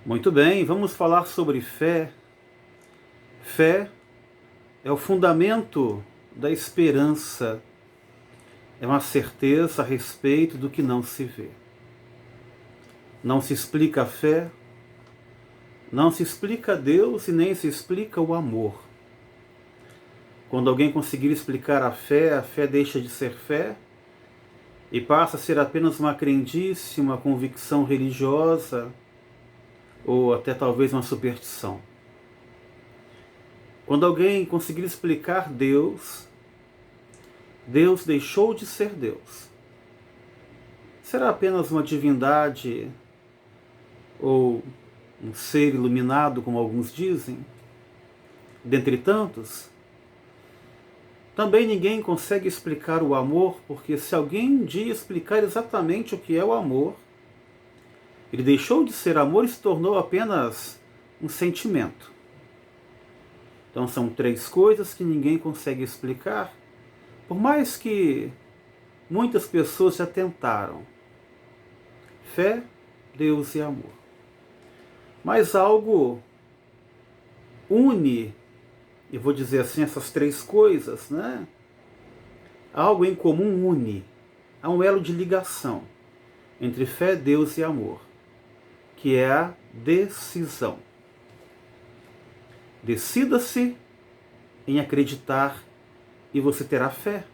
Muito bem, vamos falar sobre fé. Fé é o fundamento da esperança, é uma certeza a respeito do que não se vê. Não se explica a fé, não se explica Deus e nem se explica o amor. Quando alguém conseguir explicar a fé deixa de ser fé e passa a ser apenas uma crendice, uma convicção religiosa ou até talvez uma superstição. Quando alguém conseguir explicar Deus, Deus deixou de ser Deus. Será apenas uma divindade ou um ser iluminado, como alguns dizem? Dentre tantos, também ninguém consegue explicar o amor, porque se alguém um dia explicar exatamente o que é o amor, ele deixou de ser amor e se tornou apenas um sentimento. Então são três coisas que ninguém consegue explicar, por mais que muitas pessoas já tentaram: fé, Deus e amor. Mas algo une, eu vou dizer assim, essas três coisas, né? Algo em comum une. Há um elo de ligação entre fé, Deus e amor, que é a decisão. Decida-se em acreditar e você terá fé.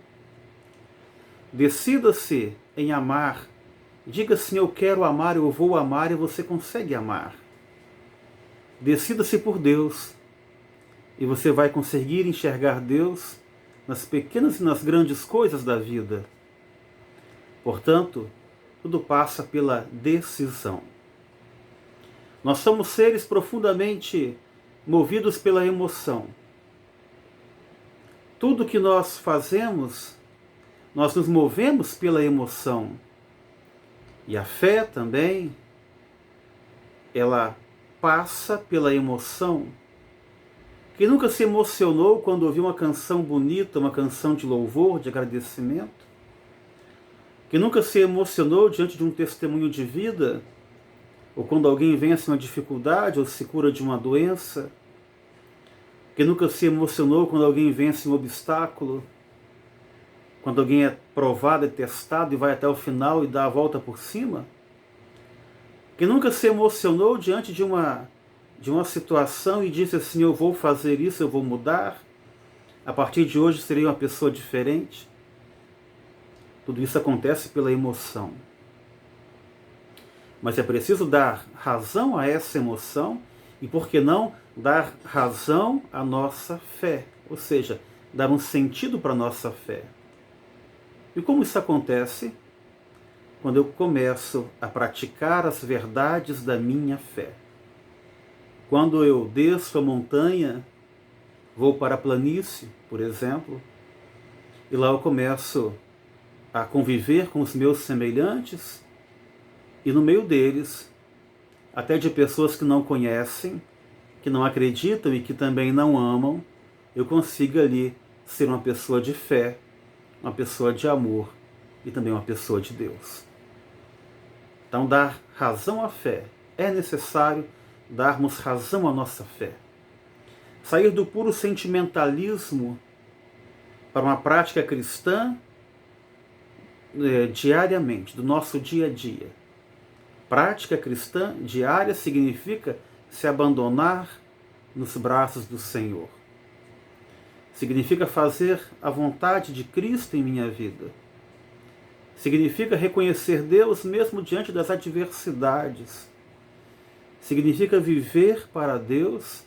Decida-se em amar. Diga assim: eu quero amar, eu vou amar, e você consegue amar. Decida-se por Deus e você vai conseguir enxergar Deus nas pequenas e nas grandes coisas da vida. Portanto, tudo passa pela decisão. Nós somos seres profundamente movidos pela emoção. Tudo que nós fazemos, nós nos movemos pela emoção. E a fé também, ela passa pela emoção. Quem nunca se emocionou quando ouviu uma canção bonita, uma canção de louvor, de agradecimento? Quem nunca se emocionou diante de um testemunho de vida? Ou quando alguém vence uma dificuldade ou se cura de uma doença? Quem nunca se emocionou quando alguém vence um obstáculo? Quando alguém é provado, é testado e vai até o final e dá a volta por cima? Quem nunca se emocionou diante de uma situação e disse assim: eu vou fazer isso, eu vou mudar, a partir de hoje serei uma pessoa diferente? Tudo isso acontece pela emoção. Mas é preciso dar razão a essa emoção e, por que não, dar razão à nossa fé, ou seja, dar um sentido para a nossa fé. E como isso acontece? Quando eu começo a praticar as verdades da minha fé. Quando eu desço a montanha, vou para a planície, por exemplo, e lá eu começo a conviver com os meus semelhantes, e no meio deles, até de pessoas que não conhecem, que não acreditam e que também não amam, eu consigo ali ser uma pessoa de fé, uma pessoa de amor e também uma pessoa de Deus. Então, dar razão à fé. É necessário darmos razão à nossa fé. Sair do puro sentimentalismo para uma prática cristã diariamente, do nosso dia a dia. Prática cristã diária significa se abandonar nos braços do Senhor. Significa fazer a vontade de Cristo em minha vida. Significa reconhecer Deus mesmo diante das adversidades. Significa viver para Deus,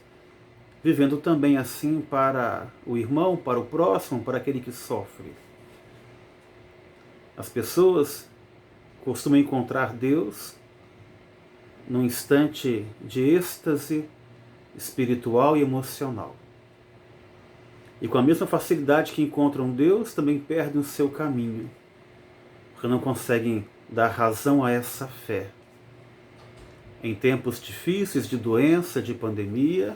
vivendo também assim para o irmão, para o próximo, para aquele que sofre. As pessoas costumam encontrar Deus num instante de êxtase espiritual e emocional. E com a mesma facilidade que encontram Deus, também perdem o seu caminho, porque não conseguem dar razão a essa fé. Em tempos difíceis de doença, de pandemia,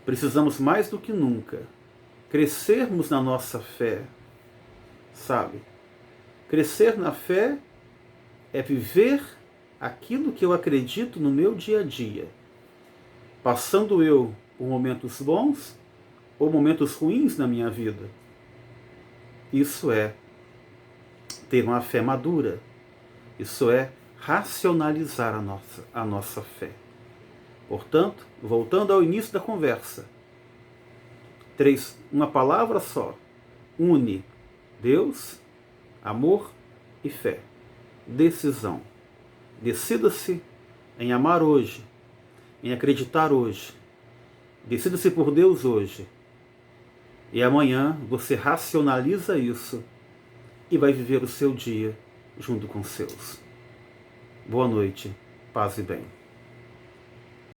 precisamos mais do que nunca crescermos na nossa fé, sabe? Crescer na fé é viver aquilo que eu acredito no meu dia a dia, passando eu por momentos bons ou momentos ruins na minha vida. Isso é ter uma fé madura. Isso é racionalizar a nossa fé. Portanto, voltando ao início da conversa, uma palavra só une Deus, amor e fé. Decisão. Decida-se em amar hoje, em acreditar hoje. Decida-se por Deus hoje. E amanhã você racionaliza isso e vai viver o seu dia junto com os seus. Boa noite, paz e bem.